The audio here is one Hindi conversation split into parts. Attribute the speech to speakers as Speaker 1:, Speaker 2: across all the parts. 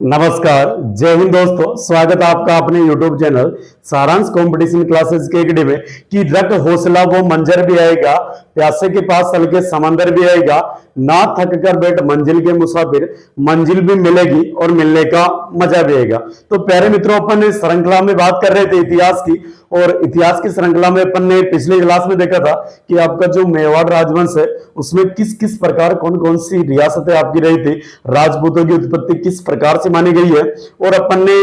Speaker 1: नमस्कार, जय हिंद दोस्तों। स्वागत है आपका अपने YouTube चैनल सारांश कंपटीशन क्लासेस के एकेडमी में। कि रख हौसला वो मंजर भी आएगा, प्यासे के पास हल्के समंदर भी आएगा, ना थक कर बैठ मंजिल के मुसाफिर, मंजिल भी मिलेगी और मिलने का मजा भी आएगा। तो प्यारे मित्रों, अपन इस श्रृंखला में बात कर रहे थे इतिहास की, और इतिहास की श्रृंखला में अपन ने पिछली क्लास में देखा था कि आपका जो मेवाड़ राजवंश है उसमें किस किस प्रकार कौन कौन सी रियासतें आपकी रही थी, राजपूतों की उत्पत्ति किस प्रकार से मानी गई है, और अपन ने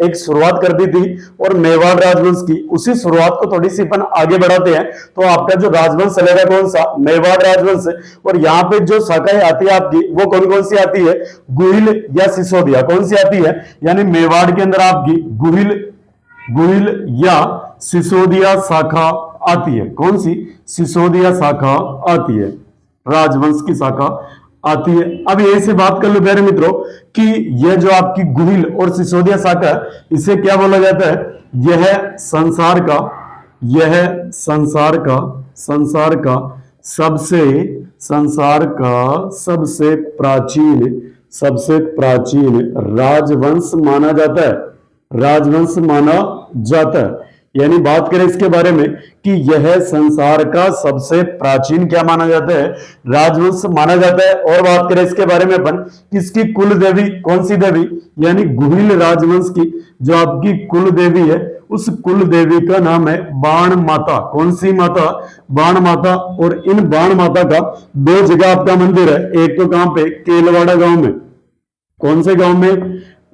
Speaker 1: एक शुरुआत कर दी थी और मेवाड़ राजवंश की। उसी शुरुआत को थोड़ी सी अपन आगे बढ़ाते हैं। तो आपका जो राजवंश चलेगा कौन सा, मेवाड़ राजवंश। और यहाँ पे जो शाखाएं आती है आपकी वो कौन कौन सी आती है, गुहिल या सिसोदिया, कौन सी आती है, यानी मेवाड़ के अंदर आपकी गुहिल या सिसोदिया शाखा आती है। कौन सी, सिसोदिया शाखा आती है, राजवंश की शाखा आती है। अब यही से बात कर लो प्यारे मित्रों कि यह जो आपकी गुहिल और सिसोदिया शाखा है, इसे क्या बोला जाता है, यह संसार का सबसे प्राचीन राजवंश माना जाता है। यानी बात करें इसके बारे में कि यह संसार का सबसे प्राचीन क्या माना जाता है, राजवंश माना जाता है। और बात करें इसके बारे में अपन, इसकी कुल देवी कौन सी देवी, यानी गुहिल राजवंश की जो आपकी कुल देवी है, उस कुल देवी का नाम है बाण माता। कौन सी माता, बाण माता। और इन बाण माता का दो जगह आपका मंदिर है, एक तो कहां पे, केलवाड़ा गांव में। कौन से गांव में,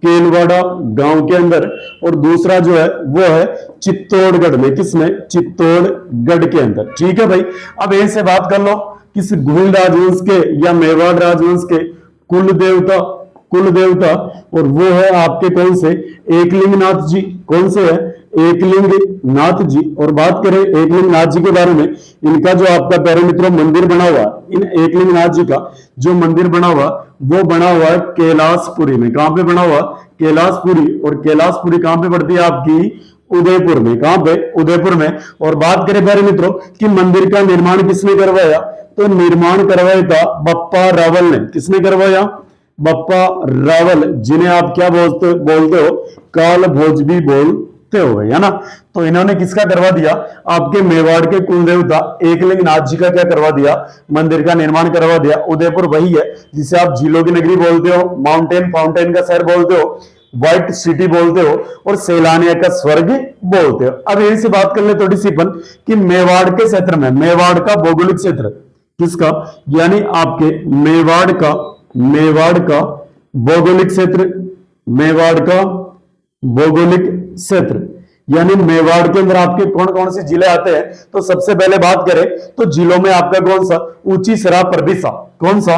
Speaker 1: केलवाड़ा गांव के अंदर। और दूसरा जो है वो है चित्तौड़गढ़ में। किसमें, चित्तौड़गढ़ के अंदर। ठीक है भाई। अब ऐसे बात कर लो किस गुहिल राजवंश के या मेवाड़ राजवंश के कुल देवता, और वो है आपके कौन से, एकलिंगनाथ जी। कौन से है, एकलिंगनाथ जी। और बात करें एकलिंगनाथ जी के बारे में, इनका जो आपका प्यारे मित्रों मंदिर बना हुआ, इन एकलिंगनाथ जी का जो मंदिर बना हुआ वो बना हुआ है कैलाशपुरी में। कहां पे बना हुआ, कैलाशपुरी। और कैलाशपुरी कहां पे पड़ती है आपकी, उदयपुर में। कहां पे, उदयपुर में। और बात करें प्यारे मित्रों कि मंदिर का निर्माण किसने करवाया, तो निर्माण करवाया था बप्पा रावल ने। किसने करवाया, बप्पा रावल, जिन्हें आप क्या बोलते हो, काल भोज भी बोलते हो, है ना। तो इन्होंने किसका करवा दिया, आपके मेवाड़ के कुल देवता एकलिंगनाथ जी का क्या करवा दिया, मंदिर का निर्माण करवा दिया। उदयपुर वही है जिसे आप झीलों की नगरी बोलते हो, माउंटेन फाउंटेन का शहर बोलते हो, व्हाइट सिटी बोलते हो, और सैलानियों का स्वर्ग बोलते हो। अब यही से बात कर ले थोड़ी सी अपन कि मेवाड़ के क्षेत्र में, मेवाड़ का भौगोलिक क्षेत्र किसका, यानी आपके मेवाड़ का भौगोलिक क्षेत्र, यानी मेवाड़ के अंदर आपके कौन कौन से जिले आते हैं। तो सबसे पहले बात करें तो जिलों में आपका कौन सा, ऊंची सरा प्रदिशा। कौन सा,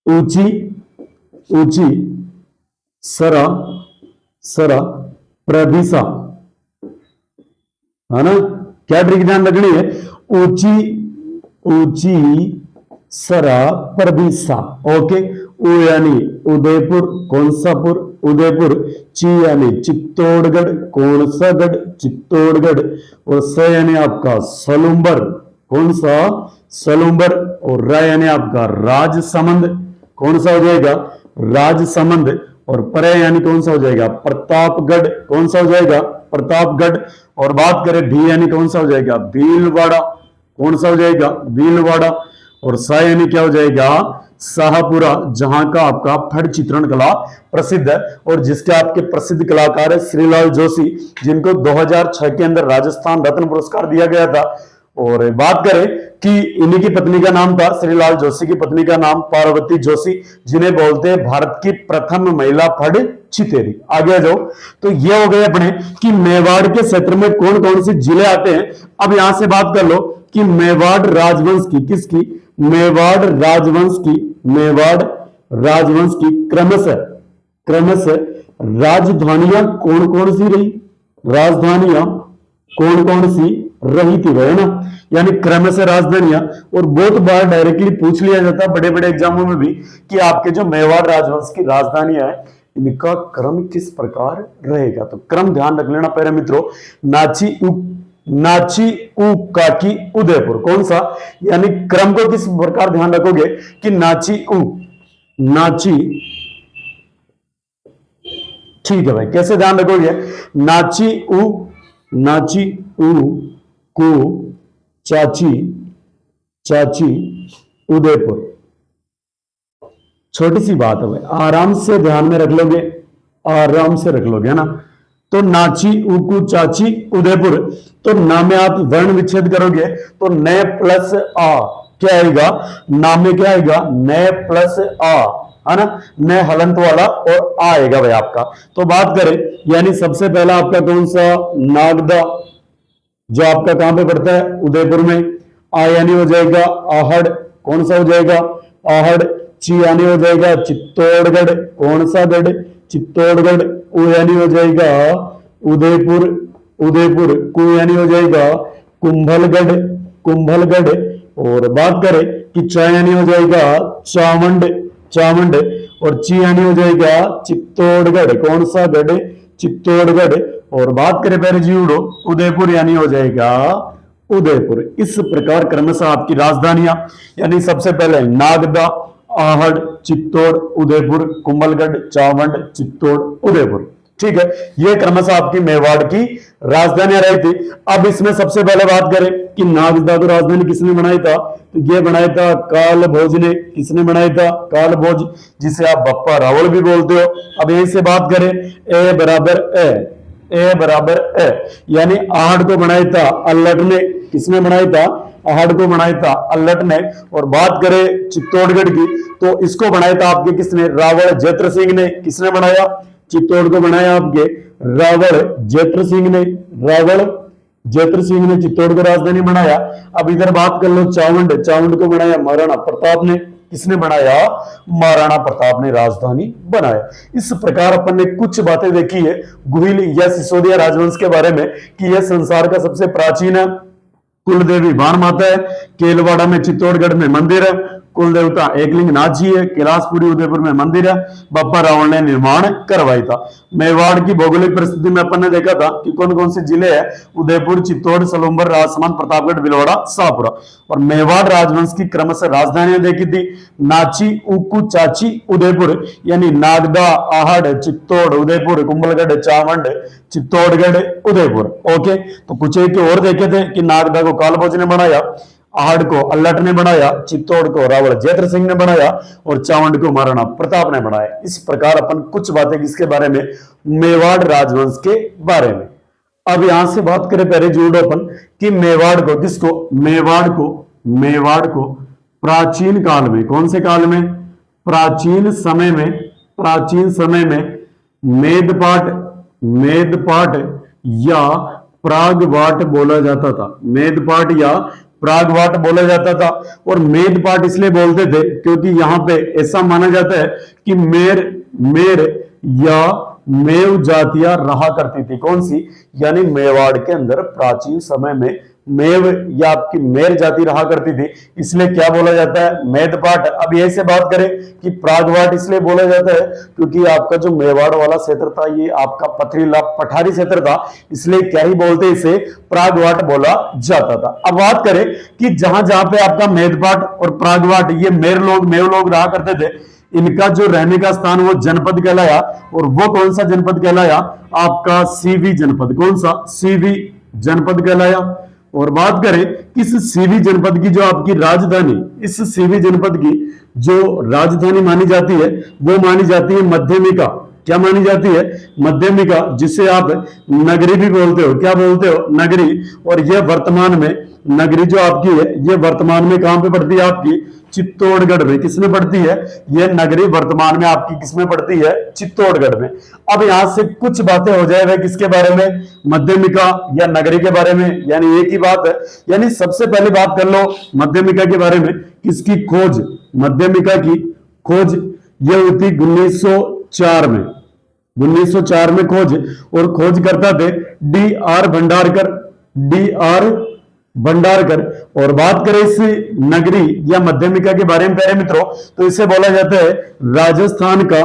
Speaker 1: ऊंची सरा प्रदिशा, है ना। क्या ट्रिक ध्यान रखनी है, ऊंची सरा प्रदिशा। ओके। उ यानी उदयपुर, कौन सा पुर, उदयपुर। ची यानी चित्तौड़गढ़, कौन सा गढ़, चित्तौड़गढ़। और स यानी आपका सलुंबर, कौन सा, सलुंबर। और र यानी आपका राजसमंद, कौन सा हो जाएगा, राजसमंद। और पर यानी कौन सा हो जाएगा, प्रतापगढ़, कौन सा हो जाएगा, प्रतापगढ़। और बात करें भी यानी कौन सा हो जाएगा, भीलवाड़ा, कौन सा हो जाएगा, भीलवाड़ा। और सा यानी क्या हो जाएगा, शाहपुरा, जहां का आपका फड़ चित्रण कला प्रसिद्ध है, और जिसके आपके प्रसिद्ध कलाकार है श्रीलाल जोशी, जिनको 2006 के अंदर राजस्थान रत्न पुरस्कार दिया गया था। और बात करें कि इन्हीं की पत्नी का नाम था, श्रीलाल जोशी की पत्नी का नाम पार्वती जोशी, जिन्हें बोलते हैं भारत की प्रथम महिला फड़ चितेरी। आगे आ जाओ। तो ये हो गए अपने कि मेवाड़ के क्षेत्र में कौन कौन से जिले आते हैं। अब यहां से बात कर लो कि मेवाड़ राजवंश की, किसकी, मेवाड़ राजवंश की क्रमशः राजधानियां कौन कौन सी रही, राजधानियां कौन कौन सी रही थी, वह ना। यानी क्रमशः राजधानियां। और बहुत बार डायरेक्टली पूछ लिया जाता है बड़े बड़े एग्जामों में भी कि आपके जो मेवाड़ राजवंश की राजधानियां है इनका क्रम किस प्रकार रहेगा। तो क्रम ध्यान रख लेना प्यारे मित्रों, नाची उ काकी उदयपुर। कौन सा, यानी क्रम को किस प्रकार ध्यान रखोगे कि नाची ठीक है भाई, कैसे ध्यान रखोगे? नाची उ को चाची चाची उदयपुर। छोटी सी बात है भाई, आराम से ध्यान में रख लोगे, आराम से रख लोगे, है ना। तो नाची उकू चाची उदयपुर, तो ना में आप वर्ण विच्छेद करोगे तो न प्लस आ क्या आएगा? नाम में क्या आएगा? न प्लस आ, है ना, न हलंत वाला और आ आएगा भाई आपका। तो बात करें, यानी सबसे पहला आपका कौन सा? नागदा, जो आपका कहां पे पड़ता है? उदयपुर में। आ यानी हो जाएगा आहड़, कौन सा हो जाएगा? आहड़। ची यानी हो जाएगा चित्तौड़गढ़, कौन सा गढ़? चित्तौड़गढ़। उ यानी हो जाएगा उदयपुर, उदयपुर। कु यानी हो जाएगा कुंभलगढ़, कुंभलगढ़। और बात करें कि च यानी हो जाएगा चावंड, चावंड। और ची यानी हो जाएगा चित्तौड़गढ़, कौन सा गढ़? चित्तौड़गढ़। और बात करें पहले जी उड़ो, उदयपुर यानी हो जाएगा उदयपुर। इस प्रकार क्रमशः आपकी राजधानियां, यानी सबसे पहले नागदा, आहड़, चित्तौड़, उदयपुर, कुंभलगढ़, चावंड, चित्तौड़, उदयपुर। ठीक है, ये क्रमशः आपकी मेवाड़ की राजधानियां रही थी। अब इसमें सबसे पहले बात करें कि नागदा को राजधानी किसने बनाया था? तो ये बनाया था काल भोज ने। किसने बनाया था? काल भोज, जिसे आप बप्पा रावल भी बोलते हो। अब यहीं से बात करें, ए बराबर ए बराबर ए, यानी आहड़ को बनाया था अल्लट ने। किसने बनाया था? आहड़ को बनाया था अल्लट ने। और बात करें चित्तौड़गढ़ की, तो इसको बनाया था आपके किसने? रावल जैत्र सिंह ने। किसने बनाया? चित्तौड़ को बनाया आपके रावल जैत्र सिंह ने। रावल जैत्र सिंह ने चित्तौड़ को राजधानी बनाया। अब इधर बात कर लो चावंड, चावंड को बनाया महाराणा प्रताप ने। किसने बनाया? महाराणा प्रताप ने राजधानी बनाया। इस प्रकार अपन ने कुछ बातें देखी है गुहिल या सिसोदिया राजवंश के बारे में कि यह संसार का सबसे प्राचीन है। कुल देवी बाण माता है, केलवाड़ा में चित्तौड़गढ़ में मंदिर है, कुल देवता एकलिंग नाथ जी है, कैलाशपुरी उदयपुर में मंदिर है, बप्पा रावल ने निर्माण करवाया था। मेवाड़ की भौगोलिक परिस्थिति में अपन ने देखा था कि कौन कौन से जिले हैं? उदयपुर, चित्तौड़, सलूम्बर, राजसमंद, प्रतापगढ़, भीलवाड़ा, शाहपुरा। और मेवाड़ राजवंश की क्रमशः राजधानियां देखी थी, नाची उकू चाची उदयपुर, यानी नागदा, आहड़, चित्तौड़, उदयपुर, कुंभलगढ़, चावंड, चित्तौड़गढ़, उदयपुर। ओके, तो कुछ एक और देखे थे कि नागदा को कालभोज ने बनाया, आहड़ को अल्लट ने बनाया, चित्तौड़ को रावल जैत्र सिंह ने बनाया और चावंड को महाराणा प्रताप ने बनाया। इस प्रकार अपन कुछ बातें किसके बारे में? मेवाड़ राजवंश के बारे में। अब यहां से बात करें पहले जोड़ो अपन कि मेवाड़ को, किसको? मेवाड़ को प्राचीन काल में, कौन से काल में? प्राचीन समय में मेदपाट या प्रागवाट बोला जाता था। मेदपाट या प्रागवाट बोला जाता था। और मेदपाट इसलिए बोलते थे क्योंकि यहां पे ऐसा माना जाता है कि मेर या मेव जातियां रहा करती थी। कौन सी? यानी मेवाड़ के अंदर प्राचीन समय में मेव या आपकी मेर जाति रहा करती थी, इसलिए क्या बोला जाता है? मेदपाट। अब यही से बात करें कि प्रागवाट इसलिए बोला जाता है क्योंकि आपका जो मेवाड़ वाला क्षेत्र था ये आपका पथरीला पठारी क्षेत्र था, इसलिए क्या ही बोलते इसे? प्रागवाट बोला जाता था। अब बात करें कि जहां जहां पे आपका मेदपाट और प्रागवाट ये मेव लोग रहा करते थे, इनका जो रहने का स्थान वो जनपद कहलाया। और वो कौन सा जनपद कहलाया? आपका सीवी जनपद। कौन सा? सीवी जनपद कहलाया। और बात करें किस सीवी जनपद की जो आपकी राजधानी, इस सीवी जनपद की जो राजधानी मानी जाती है वो मानी जाती है मध्यमिका। क्या मानी जाती है? मध्यमिका, जिसे आप नगरी भी बोलते हो। क्या बोलते हो? नगरी। और यह वर्तमान में नगरी जो आपकी है ये वर्तमान में कहां पे पड़ती है? आपकी चित्तौड़गढ़ में। किसमें पड़ती है? यह नगरी वर्तमान में आपकी किसमें पड़ती है? चित्तौड़गढ़ में। अब यहां से कुछ बातें हो जाए किसके बारे में? मध्यमिका या नगरी के बारे में, यानी एक ही बात है। यानी सबसे पहले बात कर लो मध्यमिका के बारे में। किसकी खोज? मध्यमिका की खोज यह हुई 1904 में। 1904 में खोज, और खोज करता थे D.R. भंडारकर। और बात करें इस नगरी या मध्यमिका के बारे में प्यारे मित्रों, तो इसे बोला जाता है राजस्थान का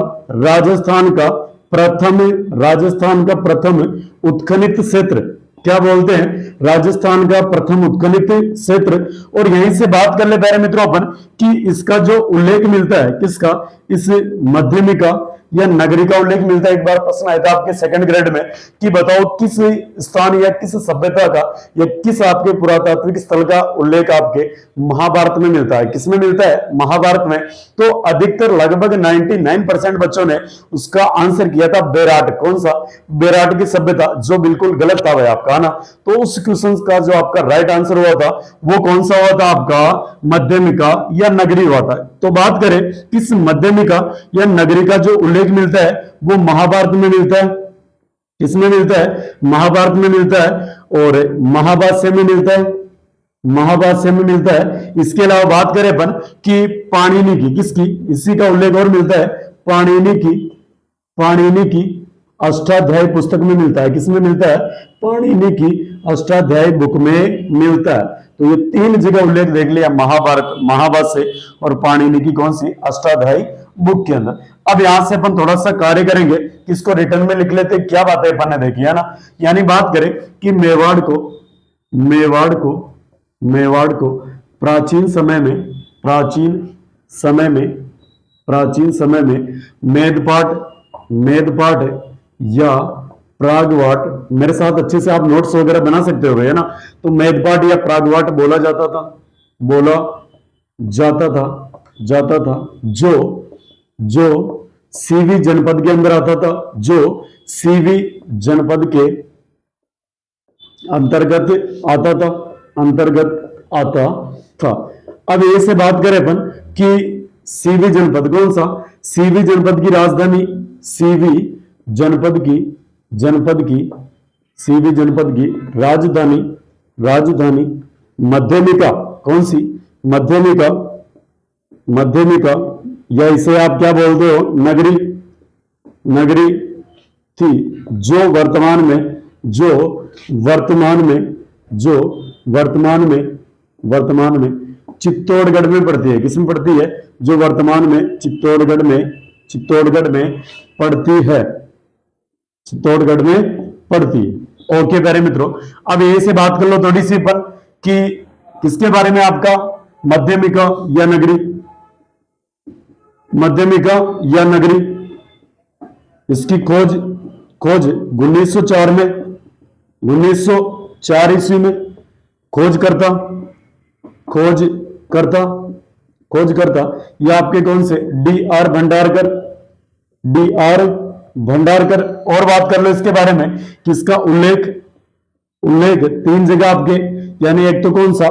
Speaker 1: प्रथम उत्खनित क्षेत्र। क्या बोलते हैं? राजस्थान का प्रथम उत्खनित क्षेत्र। और यहीं से बात कर ले प्यारे मित्रों अपन कि इसका जो उल्लेख मिलता है, किसका? इस मध्यमिका या नगरी का उल्लेख मिलता है। एक बार प्रश्न आया था आपके सेकंड ग्रेड में कि बताओ किस स्थान या किस सभ्यता का या किस आपके पुरातात्विक स्थल का उल्लेख आपके महाभारत में मिलता है। किसमें मिलता है? महाभारत में। तो अधिकतर लगभग 99% बच्चों ने उसका आंसर किया था बेराट। कौन सा? बेराट की सभ्यता, जो बिल्कुल गलत था भाई आपका, है ना। तो उस क्वेश्चन का जो आपका राइट आंसर हुआ था वो कौन सा हुआ था आपका? मध्यमिका या नगरी हुआ था। तो बात करें किस मध्यमिका या नगरी का जो उल्लेख मिलता है वो महाभारत में मिलता है। किसमें मिलता है? महाभारत में मिलता है और महाभाष्य में मिलता है। महाभाष्य में मिलता है। इसके अलावा बात करें अपन कि पाणिनि की, किसकी? इसी का उल्लेख और मिलता है पाणिनि की अष्टाध्यायी पुस्तक में मिलता है। किसमें मिलता है? पाणिनि की अष्टाध्यायी बुक में मिलता है। तो ये तीन जगह उल्लेख देख लिया, महाभारत, महाभाष्य और पाणिनि की कौन सी? अष्टाध्यायी बुक के अंदर। अब यहां से अपन थोड़ा सा कार्य करेंगे, इसको रिटर्न में लिख लेते, क्या बातें अपन ने देखी, है ना। यानी बात करें कि मेवाड़ को प्राचीन समय में मेदपाट या प्रागवाट, मेरे साथ अच्छे से आप नोट्स वगैरह बना सकते हो, है ना। तो मेदपाट या प्रागवाट बोला जाता था जो सीवी जनपद के अंदर आता था, जो सीवी जनपद के अंतर्गत आता था। अब ये से बात करें अपन कि सीवी जनपद कौन सा? सीवी जनपद की राजधानी, सीवी जनपद की राजधानी मध्यमिका, कौन सी? मध्यमिका या इसे आप क्या बोलते हो? नगरी थी, जो वर्तमान में चित्तौड़गढ़ में पड़ती है। किसमें पड़ती है? जो वर्तमान में चित्तौड़गढ़ में पड़ती है। ओके प्यारे मित्रों, अब ये से बात कर लो थोड़ी सी अपन कि किसके बारे में आपका मध्यमिका या नगरी, इसकी खोज 1904 ईस्वी में खोज करता ये आपके कौन से? डी.आर. भंडारकर। और बात कर लो इसके बारे में, किसका उल्लेख तीन जगह आपके, यानी एक तो कौन सा?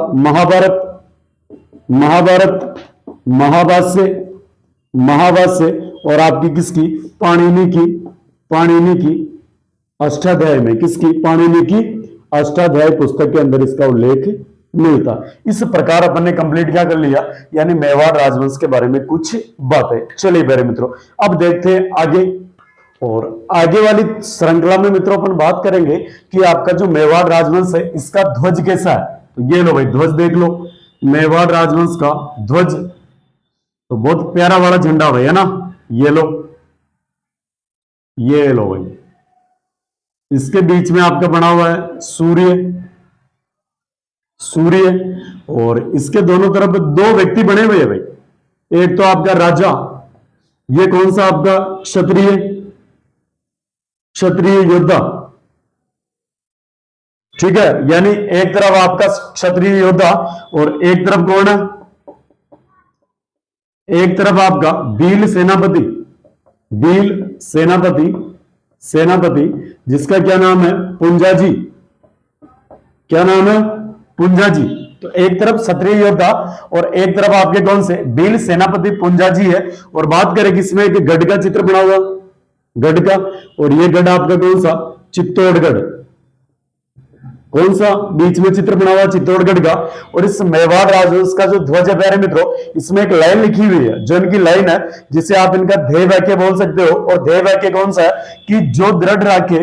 Speaker 1: महाभाष्य और आपकी किसकी? पाणिनि की अष्टाध्यायी में, किसकी? पाणिनि की अष्टाध्यायी पुस्तक के अंदर इसका उल्लेख मिलता। इस प्रकार अपन ने कंप्लीट क्या कर लिया, यानी मेवाड़ राजवंश के बारे में कुछ बातें। चलिए मेरे मित्रों, अब देखते हैं आगे, और आगे वाली श्रृंखला में मित्रों अपन बात करेंगे कि आपका जो मेवाड़ राजवंश है इसका ध्वज कैसा है। तो ये लो भाई, ध्वज देख लो, मेवाड़ राजवंश का ध्वज तो बहुत प्यारा वाला झंडा भाई, है ना। ये लो भाई, इसके बीच में आपका बना हुआ है सूर्य, और इसके दोनों तरफ दो व्यक्ति बने हुए हैं भाई। एक तो आपका राजा, ये कौन सा? आपका क्षत्रिय योद्धा, ठीक है। यानी एक तरफ आपका क्षत्रिय योद्धा और एक तरफ कौन है? एक तरफ आपका भील सेनापति, जिसका क्या नाम है? पुंजाजी। क्या नाम है? पुंजाजी। तो एक तरफ क्षत्रिय योद्धा और एक तरफ आपके कौन से? भील सेनापति पुंजाजी है। और बात करें किसमें? कि गढ़ का चित्र बना हुआ, गढ़ का, और ये गढ़ आपका कौन सा? चित्तौड़गढ़। कौन सा? बीच में चित्र बना हुआ चित्तौड़गढ़ का। और इस मेवाड़ राजवंश का जो ध्वज है प्यारे मित्रों, इसमें एक लाइन लिखी हुई है, जो इनकी लाइन है, जिसे आप इनका ध्येय वाक्य बोल सकते हो। और ध्येय वाक्य कौन सा है? कि जो दृढ़ राखे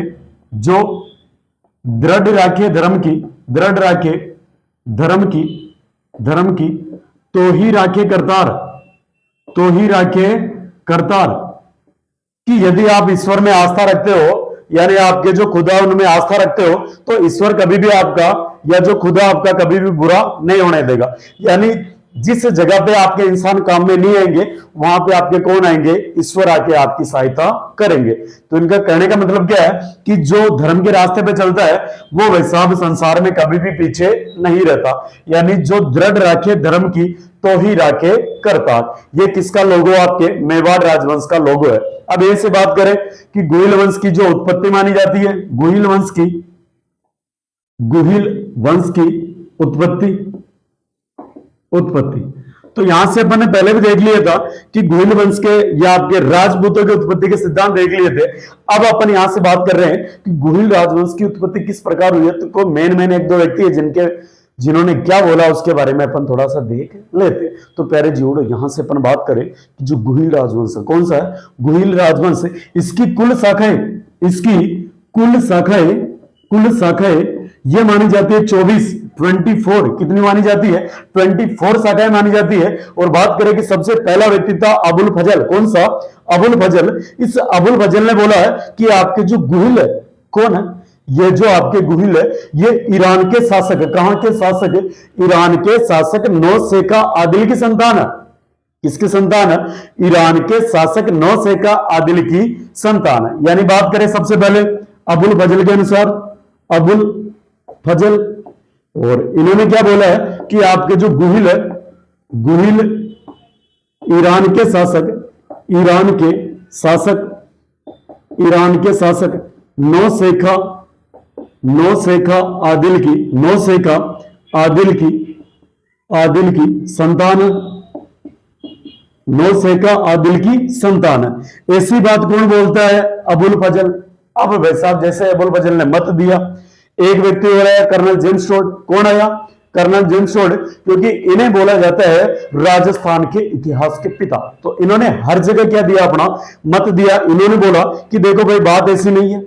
Speaker 1: धर्म की तो ही राखे करतार। कि यदि आप ईश्वर में आस्था रखते हो, यानी आपके जो खुदा उनमें आस्था रखते हो, तो ईश्वर कभी भी आपका, या जो खुदा आपका कभी भी बुरा नहीं होने देगा। यानी जिस जगह पे आपके इंसान काम में नहीं आएंगे वहां पे आपके कौन आएंगे, ईश्वर आके आपकी सहायता करेंगे। तो इनका कहने का मतलब क्या है कि जो धर्म के रास्ते पे चलता है वो वैसा भी संसार में कभी भी पीछे नहीं रहता, यानी जो दृढ़ राखे धर्म की तो ही राखे करता। ये किसका लोगो, आपके मेवाड़ राजवंश का लोगो है। अब ऐसे बात करें कि गुहिल वंश की जो उत्पत्ति मानी जाती है, गुहिल वंश की उत्पत्ति तो यहां से अपन ने पहले भी देख लिया था कि गुहिल वंश के या आपके राजपूतों की उत्पत्ति के सिद्धांत देख लिए थे। अब अपन यहां से बात कर रहे हैं कि गुहिल राजवंश की उत्पत्ति किस प्रकार हुई है। तो कोई मेन एक दो व्यक्ति है जिन्होंने क्या बोला उसके बारे में अपन थोड़ा सा देख लेते। तो प्यारे जीवड़ो, यहां से अपन बात करें कि जो गुहिल राजवंश है, कौन सा है, गुहिल राजवंश, इसकी कुल शाखाएं ये मानी जाती है 24 कितनी मानी जाती है, 24 शाखाएं मानी जाती है। और बात करें कि सबसे पहला व्यक्ति था अबुल फजल, कौन सा, अबुल फजल। इस अबुल फजल ने बोला है कि आपके जो गुहिल है, कौन है ये जो आपके गुहिल है, ये ईरान के शासक, कहां के शासक, ईरान के शासक नौशेखा आदिल की संतान है। किसकी संतान है, ईरान के शासक नौशेखा आदिल की संतान है। यानी बात करें सबसे पहले अबुल फजल के अनुसार, अबुल फजल, और इन्होंने क्या बोला है कि आपके जो गुहिल है, गुहिल ईरान के शासक नौशेखा आदिल की संतान, नौशेखा आदिल की संतान है। ऐसी बात कौन बोलता है, अबुल फजल। अब भाई साहब जैसे अबुल फजल ने मत दिया, एक व्यक्ति हो रहा है कर्नल जेम्स टोड। कौन आया, कर्नल जेम्स टोड, क्योंकि इन्हें बोला जाता है राजस्थान के इतिहास के पिता। तो इन्होंने हर जगह क्या दिया, अपना मत दिया। इन्होंने बोला कि देखो भाई बात ऐसी नहीं है,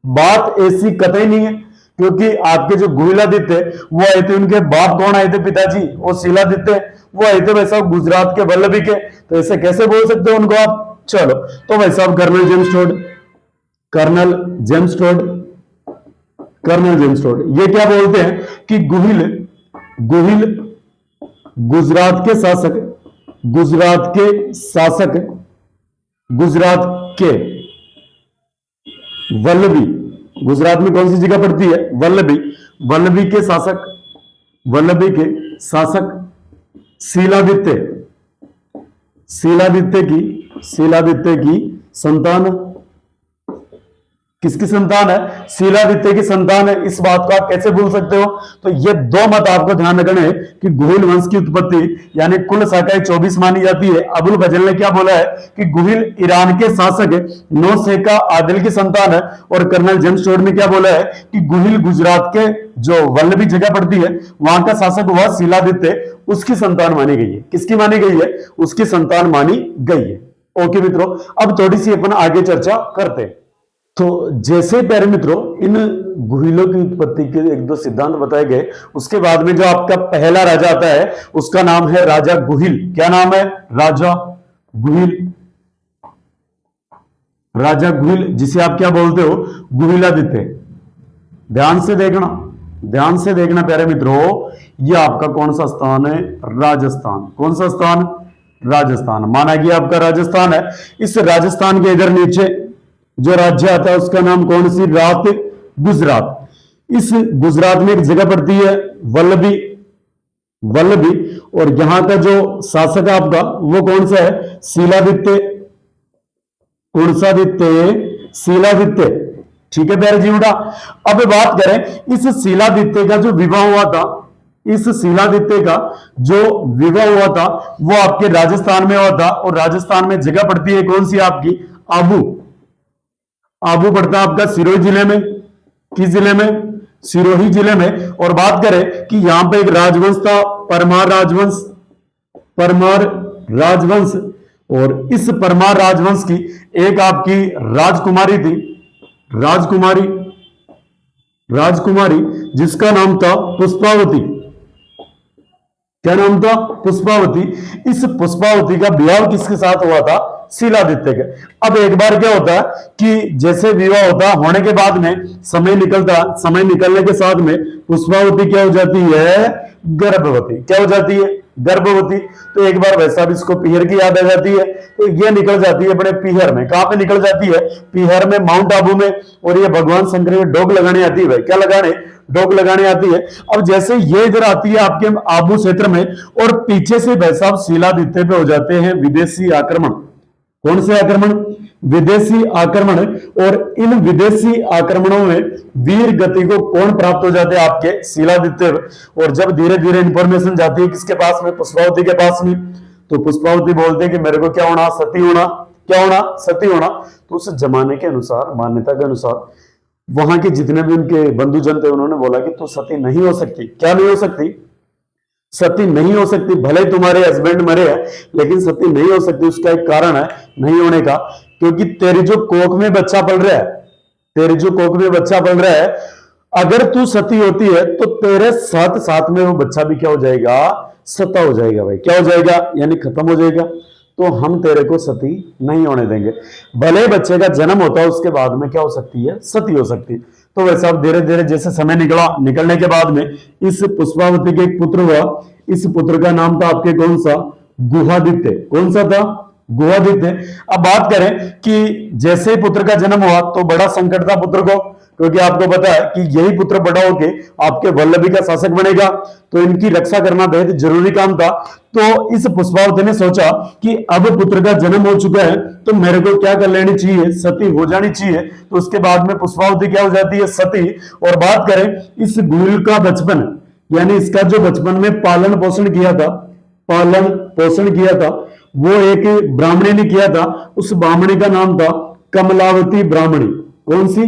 Speaker 1: बात ऐसी कतई नहीं है, क्योंकि आपके जो गुहिलादित्य वो आए थे, उनके बाप कौन आए थे, पिताजी, और शीलादित्य वो आए थे वैसा गुजरात के वल्लभी के। तो ऐसे कैसे बोल सकते हो उनको आप। चलो तो वैसा कर्नल जेम्स टोड ये क्या बोलते हैं कि गुहिल गुजरात के वल्लभी, गुजरात में कौन सी जगह पड़ती है, वल्लभी के शासक शीलादित्य की संतान। किसकी संतान है, शीलादित्य की संतान है। इस बात को आप कैसे भूल सकते हो। तो ये दो मत आपको ध्यान रखने हैं कि गुहिल वंश की उत्पत्ति यानी कुल शाखाएं 24 मानी जाती है। अबुल फजल ने क्या बोला है कि गुहिल ईरान के शासक नौशेखा आदिल की संतान है, और कर्नल जेम्स टोड ने क्या बोला है कि गुहिल गुजरात के जो वल्लभी जगह पड़ती है वहां का शासक हुआ शीलादित्य, उसकी संतान मानी गई है। किसकी मानी गई है, उसकी संतान मानी गई है। ओके मित्रों, अब थोड़ी सी अपन आगे चर्चा करते हैं। तो जैसे प्यारे मित्रों इन गुहिलों की उत्पत्ति के एक दो सिद्धांत बताए गए, उसके बाद में जो आपका पहला राजा आता है उसका नाम है राजा गुहिल। क्या नाम है, राजा गुहिल, जिसे आप क्या बोलते हो, गुहिलादित्य। ध्यान से देखना प्यारे मित्रों, ये आपका कौन सा स्थान है, राजस्थान। कौन सा स्थान, राजस्थान। माना गया आपका राजस्थान है। इस राजस्थान के इधर नीचे जो राज्य आता है उसका नाम कौन सी, रात गुजरात। इस गुजरात में एक जगह पड़ती है वल्लभी, और यहां का जो शासक है आपका वो कौन सा है, शीलादित्य। शीलादित्य, ठीक है प्यारे जीवड़ा। अब बात करें इस शीलादित्य का जो विवाह हुआ था, वो आपके राजस्थान में हुआ था। और राजस्थान में जगह पड़ती है कौन सी आपकी, आबू पड़ता है आपका सिरोही जिले में। किस जिले में, सिरोही जिले में। और बात करें कि यहां पे एक राजवंश था, परमार राजवंश, और इस परमार राजवंश की एक आपकी राजकुमारी थी, राजकुमारी जिसका नाम था पुष्पावती। क्या नाम था, पुष्पावती। इस पुष्पावती का विवाह किसके साथ हुआ था, शीलादित्य के। अब एक बार क्या होता है कि जैसे विवाह होता होने के बाद में समय निकलने के साथ में पुष्पावती क्या हो जाती है, गर्भवती। क्या हो जाती है, गर्भवती, तो एक बार वैसा भी इसको पीहर की याद आ जाती है, तो ये निकल जाती है अपने पीहर में। कहां पे निकल जाती है? पीहर में, माउंट आबू में। और ये भगवान शंकर में डोक लगाने आती है भाई, क्या लगाने? डोक लगाने आती है। अब जैसे ये इधर आती है आपके आबू क्षेत्र में, और पीछे से भाई साहब शिलादित्य पे हो जाते हैं विदेशी आक्रमण। कौन से आक्रमण? विदेशी आक्रमण। और इन विदेशी आक्रमणों में वीर गति को कौन प्राप्त हो जाते हैं? आपके शिलादित्य। और जब धीरे धीरे इंफॉर्मेशन जाती है किसके पास में? पुष्पावती के पास में। तो पुष्पावती बोलते हैं कि मेरे को क्या होना? सती होना। क्या होना? सती होना। तो उस जमाने के अनुसार, मान्यता के अनुसार, वहां के जितने भी उनके बंधुजन थे उन्होंने बोला कि तो सती नहीं हो सकती। क्या नहीं हो सकती? सती नहीं हो सकती। भले तुम्हारे हस्बैंड मरे हैं, लेकिन सती नहीं हो सकती। उसका एक कारण है नहीं होने का, क्योंकि तेरी जो कोख में बच्चा पल रहा है, तेरी जो कोख में बच्चा पल रहा है, अगर तू सती होती है तो तेरे साथ साथ में वो बच्चा भी क्या हो जाएगा? सता हो जाएगा भाई। क्या हो जाएगा? यानी खत्म हो जाएगा। तो हम तेरे को सती नहीं होने देंगे। भले बच्चे का जन्म होता है, उसके बाद में क्या हो सकती है? सती हो सकती है। तो वैसे अब धीरे धीरे जैसे समय निकलने के बाद में इस पुष्पावती के एक पुत्र हुआ। इस पुत्र का नाम था आपके कौन सा? गुहादित्य। कौन सा था? गुहादित्य। अब बात करें कि जैसे ही पुत्र का जन्म हुआ तो बड़ा संकट था पुत्र को, क्योंकि आपको पता है कि यही पुत्र बड़ा होके आपके वल्लभी का शासक बनेगा, तो इनकी रक्षा करना बेहद जरूरी काम था। तो इस पुष्पावती ने सोचा कि अब पुत्र का जन्म हो चुका है तो मेरे को क्या कर लेनी चाहिए? सती हो जानी चाहिए। तो उसके बाद में पुष्पावती क्या हो जाती है? सती। और बात करें इस गुहिल का बचपन, यानी इसका जो बचपन में पालन पोषण किया था, पालन पोषण किया था, वो एक ब्राह्मणी ने किया था। उस ब्राह्मणी का नाम था कमलावती ब्राह्मणी। कौन सी?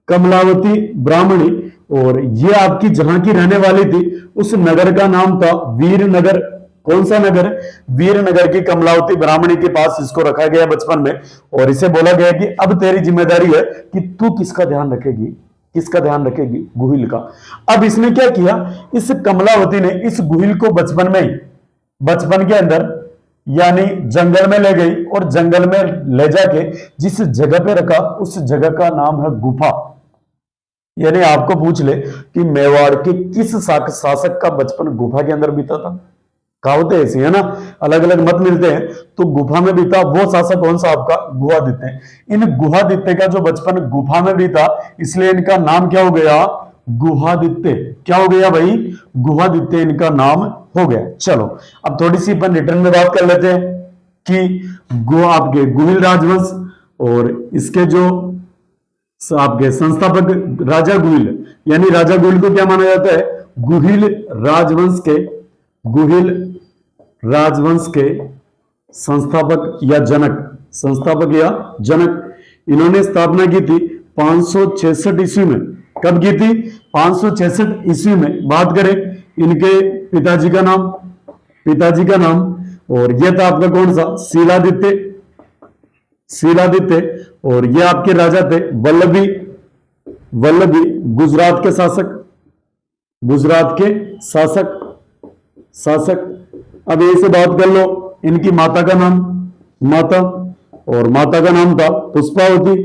Speaker 1: कमलावती ब्राह्मणी। और ये आपकी जहां की रहने वाली थी, उस नगर का नाम था वीरनगर। कौन सा नगर? वीरनगर की कमलावती ब्राह्मणी के पास इसको रखा गया बचपन में, और इसे बोला गया कि अब तेरी जिम्मेदारी है कि तू किसका ध्यान रखेगी? किसका ध्यान रखेगी? गुहिल का। अब इसने क्या किया? इस कमलावती ने इस गुहिल को बचपन में ही, बचपन के अंदर यानी जंगल में ले गई, और जंगल में ले जाके जिस जगह पे रखा उस जगह का नाम है गुफा। यानी आपको पूछ ले कि मेवाड़ के किस शासक का बचपन गुफा के अंदर बीता था? कहावतें ऐसी है ना, अलग अलग मत मिलते हैं। तो गुफा में बीता वो शासक कौन सा? आपका गुहादित्य। इन गुहादित्य का जो बचपन गुफा में बीता, इसलिए इनका नाम क्या हो गया? गुहादित्य। क्या हो गया भाई? गुहादित्य इनका नाम हो गया। चलो अब थोड़ी सी अपन रिटर्न में बात कर लेते हैं कि आपके गुहिल राजवंश और इसके जो आपके संस्थापक राजा गुहिल, यानी राजा गुहिल को क्या माना जाता है? गुहिल राजवंश के, गुहिल राजवंश के संस्थापक या जनक, संस्थापक या जनक, इन्होंने स्थापना की थी 566 ईस्वी में। कब की थी? 566 ईस्वी में। बात करें इनके पिताजी का नाम, पिताजी का नाम, और यह था आपका कौन सा? शिलादित्य। शिलादित्य। और ये आपके राजा थे वल्लभी। वल्लभी गुजरात के शासक, गुजरात के शासक, शासक। अब ऐसे बात कर लो इनकी माता का नाम, माता, और माता का नाम था पुष्पावती।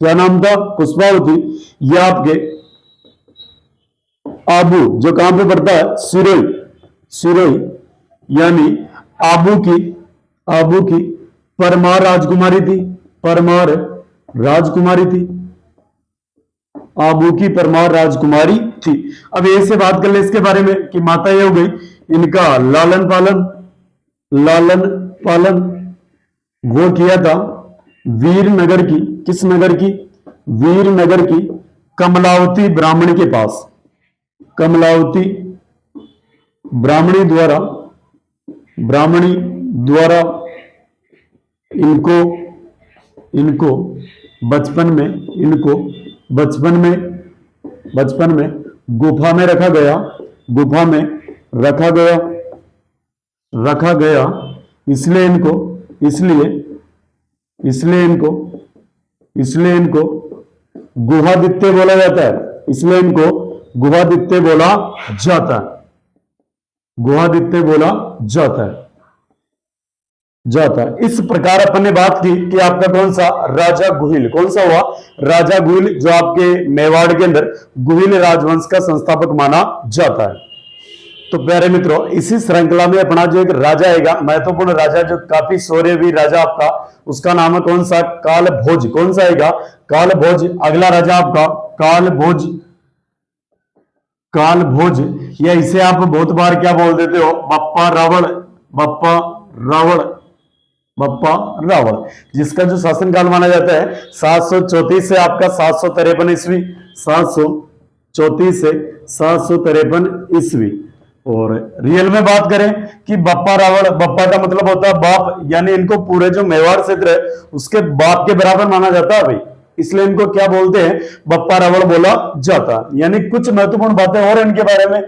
Speaker 1: क्या नाम था? पुष्पावती। ये आपके आबू, जो कहां पे पड़ता है? सिरोही। सिरोही यानी आबू की, आबू की परमार राजकुमारी थी, परमार राजकुमारी थी, आबू की परमार राजकुमारी थी। अब ऐसे बात कर ले इसके बारे में कि माता ये हो गई, इनका लालन पालन, लालन पालन वो किया था वीरनगर की, किस नगर की? वीरनगर की कमलावती ब्राह्मणी के पास। कमलावती ब्राह्मणी द्वारा, ब्राह्मणी द्वारा इनको, इनको बचपन में, इनको बचपन में, बचपन में गुफा में रखा गया, गुफा में रखा गया, रखा गया। इसलिए इनको, इसलिए, इसलिए इनको, इसलिए इनको गुहादित्य बोला जाता है। इसलिए इनको गुहादित्य बोला जाता है, गुहादित्य बोला जाता है, जाता है। इस प्रकार अपन ने बात की कि आपका कौन सा? राजा गुहिल। कौन सा हुआ? राजा गुहिल, जो आपके मेवाड़ के अंदर गुहिल राजवंश का संस्थापक माना जाता है। तो प्यारे मित्रों, इसी श्रृंखला में अपना जो एक राजा आएगा, महत्वपूर्ण राजा, जो काफी शौर्यवीर राजा आपका, उसका नाम है कौन सा? कालभोज। कौन सा आएगा? कालभोज। अगला राजा आपका कालभोज। कालभोज, या इसे आप बहुत बार क्या बोल देते हो? बप्पा रावण। बप्पा रावण। बप्पा रावण, जिसका जो शासनकाल माना जाता है 734 से आपका 753 ईस्वी। 734 से 753 ईस्वी। और रियल में बात करें कि बप्पा रावण, बप्पा का मतलब होता है बाप, यानी इनको पूरे जो मेवाड़ क्षेत्र है उसके बाप के बराबर माना जाता है भाई, इसलिए इनको क्या बोलते हैं? बप्पा रावण बोला जाता। यानी कुछ महत्वपूर्ण बातें और इनके बारे में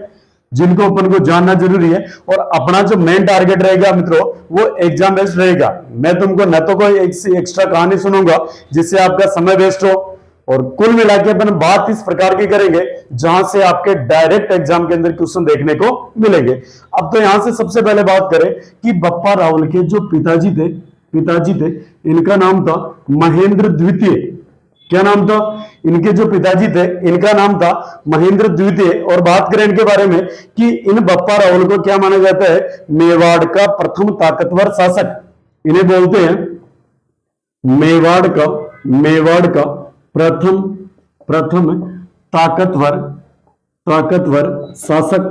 Speaker 1: जिनको अपन को जानना जरूरी है। और अपना जो मेन टारगेट रहेगा मित्रों, वो एग्जाम बेस्ड रहेगा। मैं तुमको न तो कोई एक्स्ट्रा कहानी सुनूंगा जिससे आपका समय वेस्ट हो, और कुल मिला के अपन बात इस प्रकार की करेंगे जहां से आपके डायरेक्ट एग्जाम के अंदर क्वेश्चन देखने को मिलेंगे। अब तो यहां से सबसे पहले बात करें कि बप्पा रावल के जो पिताजी थे, इनका नाम था महेंद्र द्वितीय। क्या नाम था? इनके जो पिताजी थे, इनका नाम था महेंद्र द्वितीय। और बात करें इनके बारे में कि इन बप्पा रावल को क्या माना जाता है? मेवाड़ का प्रथम ताकतवर शासक। इन्हें बोलते हैं मेवाड़ का प्रथम ताकतवर शासक।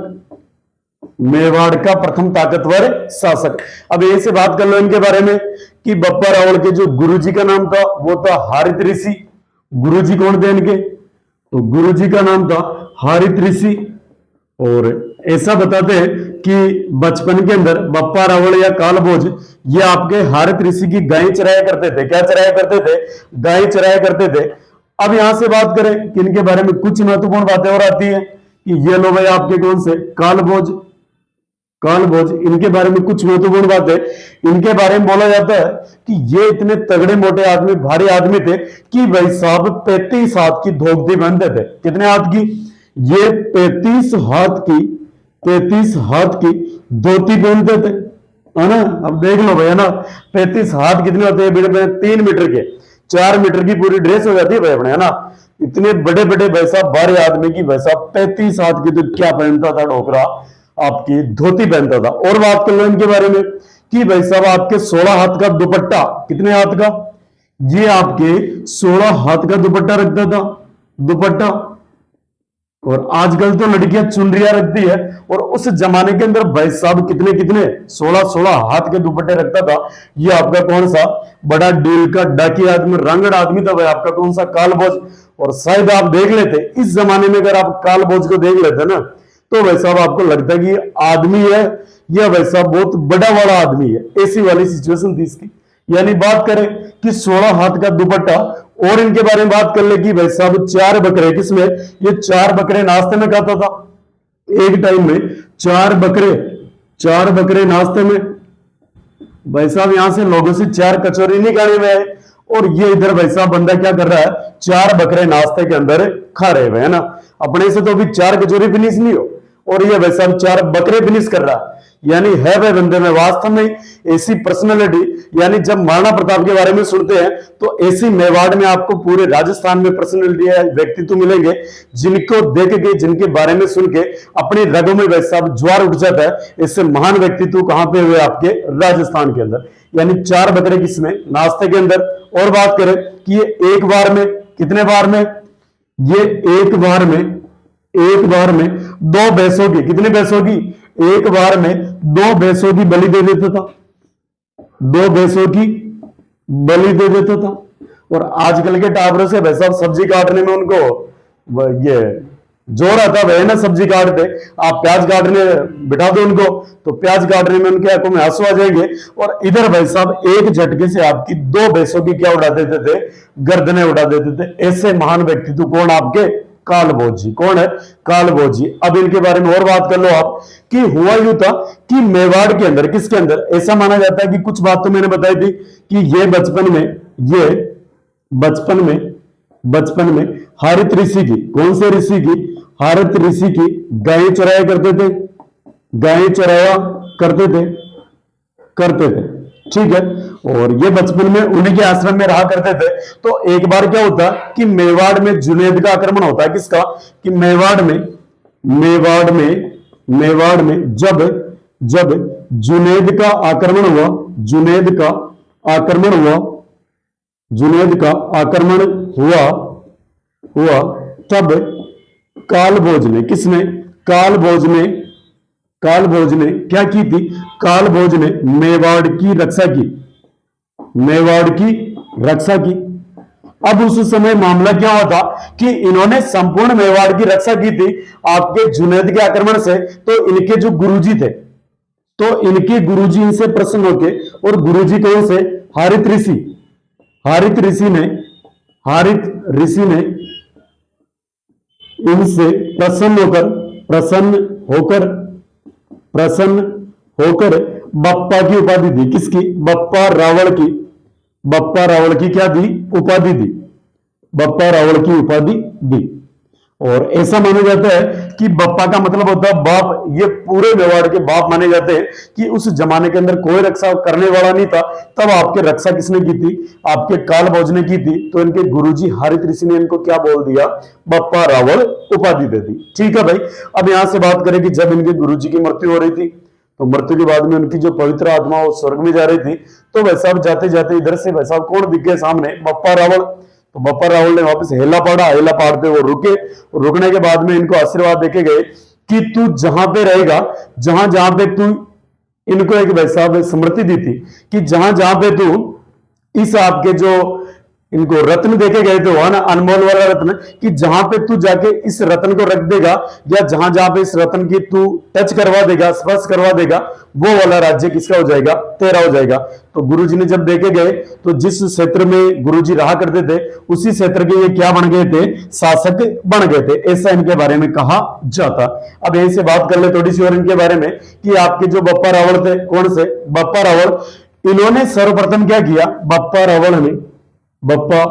Speaker 1: मेवाड़ का प्रथम ताकतवर शासक। अब यही से बात कर लो इनके बारे में कि बप्पा रावल के जो गुरुजी का नाम था वो था हारित ऋषि। गुरुजी कौन थे इनके? तो गुरुजी का नाम था हारित ऋषि। और ऐसा बताते हैं कि बचपन के अंदर बप्पा रावल या कालभोज ये आपके हारित ऋषि की गाय चराया करते थे। क्या चराया करते थे? गाय चराया करते थे। अब यहां से बात करें कि इनके बारे में कुछ महत्वपूर्ण बातें और आती है कि ये लो भाई आपके कौन से? कालभोज। इनके बारे में कुछ महत्वपूर्ण बातें इनके बारे में बोला जाता है कि ये इतने तगड़े मोटे आदमी, भारी आदमी थे कि भाई साहब 35 हाथ की धोती पहनते थे। कितने हाथ की? ये 35 हाथ की धोती पहनते थे, है ना। अब देख लो भाई, है ना, 35 हाथ कितने होते हैं? 3 मीटर के, 4 मीटर की पूरी ड्रेस हो जाती है भाई अपने, है ना। इतने बड़े बड़े भाई साहब भारी आदमी की भाई साहब 35 हाथ की तो क्या पहनता था? ढोकरा आपकी धोती पहनता था। और बात कर लो इनके बारे में कि भाई साहब आपके 16 हाथ का दुपट्टा। कितने हाथ का? ये आपके 16 हाथ का दुपट्टा रखता था, दुपट्टा। और आजकल तो लड़कियां चुनरियां रखती है, और उस जमाने के अंदर भाई साहब कितने 16 हाथ के दुपट्टे रखता था। ये आपका कौन सा? बड़ा डील का डाकी आदमी, रंगड़ आदमी था भाई आपका कौन सा? कालभोज। और शायद आप देख लेते इस जमाने में, अगर आप कालभोज को देख लेते ना, तो भाई साहब आपको लगता है कि आदमी है या भाई साहब बहुत बड़ा आदमी है। ऐसी वाली सिचुएशन थी इसकी। यानी बात करें कि 16 हाथ का दुपट्टा। और इनके बारे में बात कर ले कि भाई साहब 4 बकरे, किसमें? ये 4 बकरे नाश्ते में खाता था। एक टाइम में 4 बकरे नाश्ते में। भाई साहब यहां से लोगों से 4 कचौरी नहीं खाने में है, और ये इधर भाई साहब बंदा क्या कर रहा है? 4 बकरे नाश्ते के अंदर खा रहे हुए, है ना। अपने से तो अभी 4 कचौरी फिनिश नहीं हो, और ये भाई साहब 4 बकरे फिनिश कर रहा है। यानी है भाई बंदे में वास्तव में ऐसी पर्सनैलिटी। यानी जब महाराणा प्रताप के बारे में सुनते हैं तो ऐसी मेवाड़ में आपको पूरे राजस्थान में पर्सनैलिटी है, व्यक्तित्व मिलेंगे जिनको देख के, जिनके बारे में सुन के अपनी रगों में भाई साहब ज्वार उठ जाता है। ऐसे महान व्यक्तित्व कहां पे हुए? आपके राजस्थान के अंदर। यानी 4 बकरे किसमें? नाश्ते के अंदर। और बात करें कि ये एक बार में, कितने बार में? ये एक बार में 2 भैंसों की, कितने भैंसों की? एक बार में 2 भैंसों की बलि दे देता था। 2 भैंसों की बलि दे देता था। और आजकल के टावरों से भाई साहब सब्जी काटने में उनको ये जोर आता है ना, सब्जी काटते। आप प्याज काटने बिठा दो उनको, तो प्याज काटने में उनके आंखों में आंसू आ जाएंगे। और इधर भाई साहब एक झटके से आपकी 2 भैंसों की क्या उड़ा देते थे? गर्दनें उड़ा देते थे। ऐसे महान व्यक्तित्व कौन? आपके कालभोज जी। कौन है? कालभोज जी। अब इनके बारे में और बात कर लो आप कि हुआ यूं था कि मेवाड़ के अंदर, किसके अंदर? ऐसा माना जाता है कि कुछ बात तो मैंने बताई थी कि ये बचपन में हारित ऋषि की, कौन से ऋषि की? हारित ऋषि की गाय चराया करते थे। गाय चराया करते थे, ठीक है। और ये बचपन में उन्हीं के आश्रम में रहा करते थे। तो एक बार क्या होता कि मेवाड़ में जुनैद का आक्रमण होता है। किसका? कि मेवाड़ में मेवाड़ में जब जब जुनैद का आक्रमण हुआ, जुनैद का आक्रमण हुआ, जुनैद का आक्रमण हुआ हुआ तब कालभोज ने, किसने, कालभोज ने, कालभोज ने क्या की थी, कालभोज ने मेवाड़ की रक्षा की, मेवाड़ की रक्षा की। अब उस समय मामला क्या हुआ था कि इन्होंने संपूर्ण मेवाड़ की रक्षा की थी आपके जुनैद के आक्रमण से। तो इनके जो गुरुजी थे, तो इनके गुरुजी इनसे प्रसन्न होके, और गुरुजी कौन से, हारित ऋषि, हारित ऋषि ने, हारित ऋषि ने इनसे प्रसन्न होकर, प्रसन्न होकर, प्रसन्न होकर बप्पा की उपाधि दी, किसकी, बप्पा रावण की, बप्पा रावण की क्या दी, उपाधि दी, बप्पा रावण की उपाधि दी। और ऐसा माना जाता है कि बप्पा का मतलब होता है बाप, ये पूरे मेवाड़ के बाप माने जाते हैं कि उस जमाने के अंदर कोई रक्षा करने वाला नहीं था, तब आपके रक्षा किसने की थी, आपके कालभोज ने की थी। तो इनके गुरुजी हारित ऋषि ने इनको क्या बोल दिया, बप्पा रावण उपाधि दे दी। ठीक है भाई, अब यहां से बात करें कि जब इनके गुरुजी की मृत्यु हो रही थी, तो मृत्यु के बाद में उनकी जो पवित्र आत्मा वो स्वर्ग में जा रही थी, तो वैसा अब जाते जाते इधर से वैसा कौन दिख गए सामने, बप्पा रावण। तो बप्पा रावण ने वापस हेला पाड़ा, हेला पाड़ते वो रुके, रुकने के बाद में इनको आशीर्वाद देके गए कि तू जहां पे रहेगा, जहां जहां पे तू, इनको एक वैसा स्मृति दी थी कि जहां जहां पे तू इस आपके जो इनको रत्न देके गए थे, वहां ना अनमोल वाला रत्न, कि जहां पे तू जाके इस रत्न को रख देगा, या जहां जहां पे इस रत्न की तू टच करवा देगा, स्पर्श करवा देगा, वो वाला राज्य किसका हो जाएगा, तेरा हो जाएगा। तो गुरुजी ने जब देके गए, तो जिस क्षेत्र में गुरुजी रहा करते थे, उसी क्षेत्र के ये क्या बन गए थे, शासक बन गए थे, ऐसा इनके बारे में कहा जाता। अब यहीं से बात कर ले थोड़ी सी और इनके बारे में, कि आपके जो बप्पा रावण थे, कौन से, बप्पा रावण, इन्होंने सर्वप्रथम क्या किया, बप्पा रावण ने, बप्पा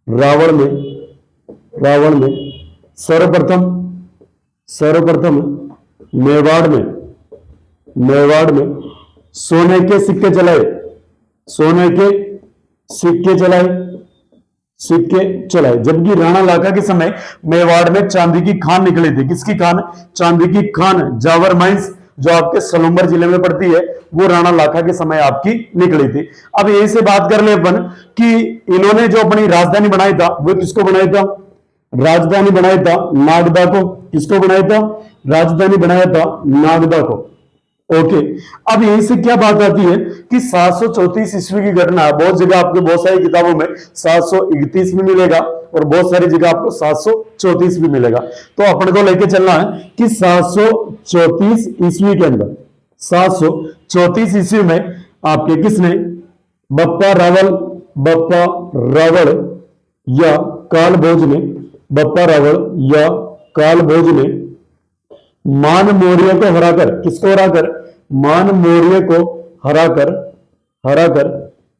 Speaker 1: रावण में, रावण में सर्वप्रथम, सर्वप्रथम मेवाड़ में, मेवाड़ में सोने के सिक्के चलाए, सोने के सिक्के चलाए, सिक्के चलाए। जबकि राणा लाखा के समय मेवाड़ में चांदी की खान निकली थी, किसकी खान, चांदी की खान, जावर माइंस जो आपके सलूम्बर जिले में पड़ती है, वो राणा लाखा के समय आपकी निकली थी। अब यहीं से बात कर ले अपन कि इन्होंने जो अपनी राजधानी बनाई था, वो किसको बनाया था, राजधानी बनाया था नागदा को, किसको बनाया था, राजधानी बनाया था नागदा को। ओके, अब यहीं से क्या बात आती है कि 734 ईस्वी की घटना है, बहुत जगह आपको बहुत सारी किताबों में 731 में मिलेगा और बहुत सारी जगह आपको 734 भी मिलेगा। तो अपन को लेके चलना है कि 734 ईस्वी के अंदर, 734 ईस्वी में आपके किसने, बप्पा रावल, बप्पा रावल या कालभोज ने, बप्पा रावल या कालभोज ने मान मौर्य को हराकर, किसको हराकर, मान मौर्य को हराकर, हराकर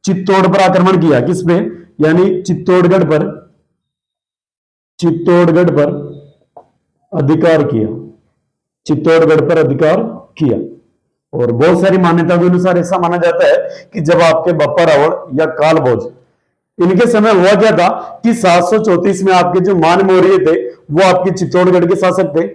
Speaker 1: चित्तौड़ पर आक्रमण किया, किस पे, यानी चित्तौड़गढ़ पर, चित्तौड़गढ़ पर अधिकार किया, चित्तौड़गढ़ पर अधिकार किया। और बहुत सारी मान्यता के अनुसार ऐसा माना जाता है कि जब आपके बप्पा रावल या कालभोज, इनके समय हुआ क्या था कि 734 में आपके जो मान मौर्य थे वो आपके चित्तौड़गढ़ के शासक थे।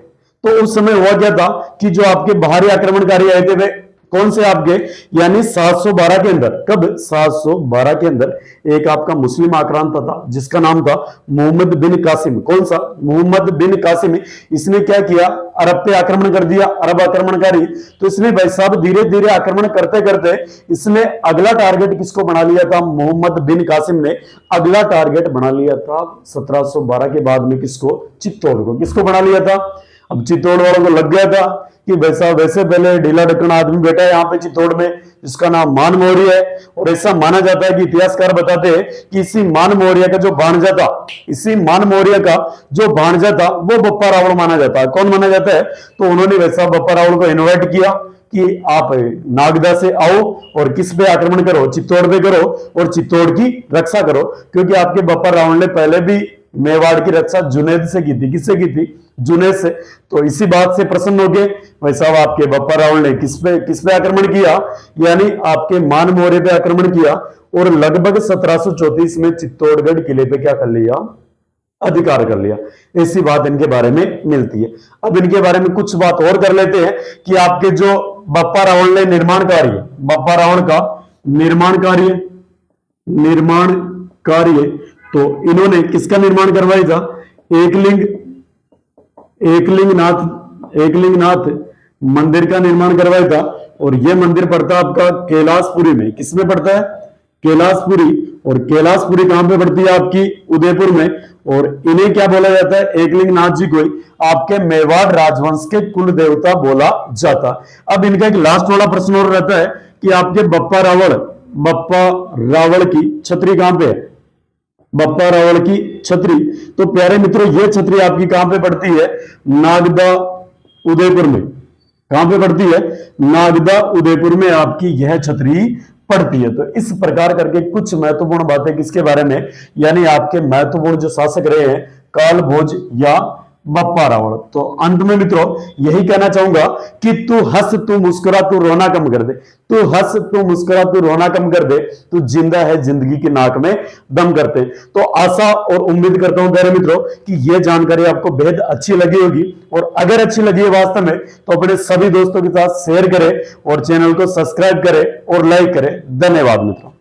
Speaker 1: तो उस समय हुआ क्या था कि जो आपके बाहरी आक्रमणकारी आए थे वे कौन से आपके, यानी 712 के अंदर, कब, 712 के अंदर एक आपका मुस्लिम आक्रांता था जिसका नाम था मोहम्मद बिन कासिम। कौन सा, मोहम्मद बिन कासिम। इसने क्या किया, अरब पे आक्रमण कर दिया, अरब आक्रमणकारी। तो इसने भाई साहब धीरे धीरे आक्रमण करते करते इसने अगला टारगेट किसको बना लिया था, मोहम्मद बिन कासिम ने अगला टारगेट बना लिया था 1712 के बाद में, किसको, चित्तौड़ को। किसको बना लिया था, अब चित्तौड़ वालों को लग गया था कि वैसा वैसे पहले ढीला ढक्कन आदमी बैठा है यहाँ पे चित्तौड़ में जिसका नाम मान मौर्य है। और ऐसा माना जाता है कि इतिहासकार बताते हैं कि इसी मान मौर्य का जो भांजा था, इसी मान मौर्य का जो भांजा था वो बप्पा रावल माना जाता है। कौन माना जाता है, तो उन्होंने वैसा बप्पा रावल को इन्वाइट किया कि आप नागदा से आओ और किस पे आक्रमण करो, चित्तौड़ पे करो और चित्तौड़ की रक्षा करो। क्योंकि आपके बप्पा रावल ने पहले भी मेवाड़ की रक्षा जुनैद से की थी। किससे की थी, जुनैद से। तो इसी बात से प्रसन्न हो गए भाई साहब आपके बप्पा रावल ने किस पे आक्रमण किया, यानी आपके मान मौर्य पे आक्रमण किया और लगभग 1734 में चित्तौड़गढ़ किले पे क्या कर लिया, अधिकार कर लिया, ऐसी बात इनके बारे में मिलती है। अब इनके बारे में कुछ बात और कर लेते हैं कि आपके जो बप्पा रावण ने निर्माण कार्य, बप्पा रावण का निर्माण कार्य तो इन्होंने किसका निर्माण करवाया था? एकलिंगनाथ मंदिर का निर्माण करवाया था। और यह मंदिर पड़ता है आपका कैलाशपुरी में। किसमें पड़ता है? कैलाशपुरी। और कैलाशपुरी कहां पे पड़ती है? आपकी उदयपुर में। और इन्हें क्या बोला जाता है? एकलिंगनाथ जी को आपके मेवाड़ राजवंश के कुल देवता बोला जाता। अब इनका एक लास्ट वाला प्रश्न और रहता है कि आपके बप्पा रावण की छतरी कहां पे है? बप्पा रावण की छतरी, तो प्यारे मित्रों ये छतरी आपकी कहां पे पड़ती है? नागदा उदयपुर में। कहां पे पड़ती है? नागदा उदयपुर में आपकी यह छतरी पड़ती है। तो इस प्रकार करके कुछ महत्वपूर्ण बातें किसके बारे में, यानी आपके महत्वपूर्ण जो शासक रहे हैं काल भोज या बप्पा रावण। तो अंत में मित्रों यही कहना चाहूंगा कि तू हंस तू मुस्कुरा तू रोना कम कर दे, तू हंस तू मुस्कुरा तू रोना कम कर दे, तू जिंदा है जिंदगी की नाक में दम करते। तो आशा और उम्मीद करता हूं प्यारे मित्रों कि यह जानकारी आपको बेहद अच्छी लगी होगी। और अगर अच्छी लगी है वास्तव में तो अपने सभी दोस्तों के साथ शेयर करें और चैनल को सब्सक्राइब करें और लाइक करें। धन्यवाद मित्रों।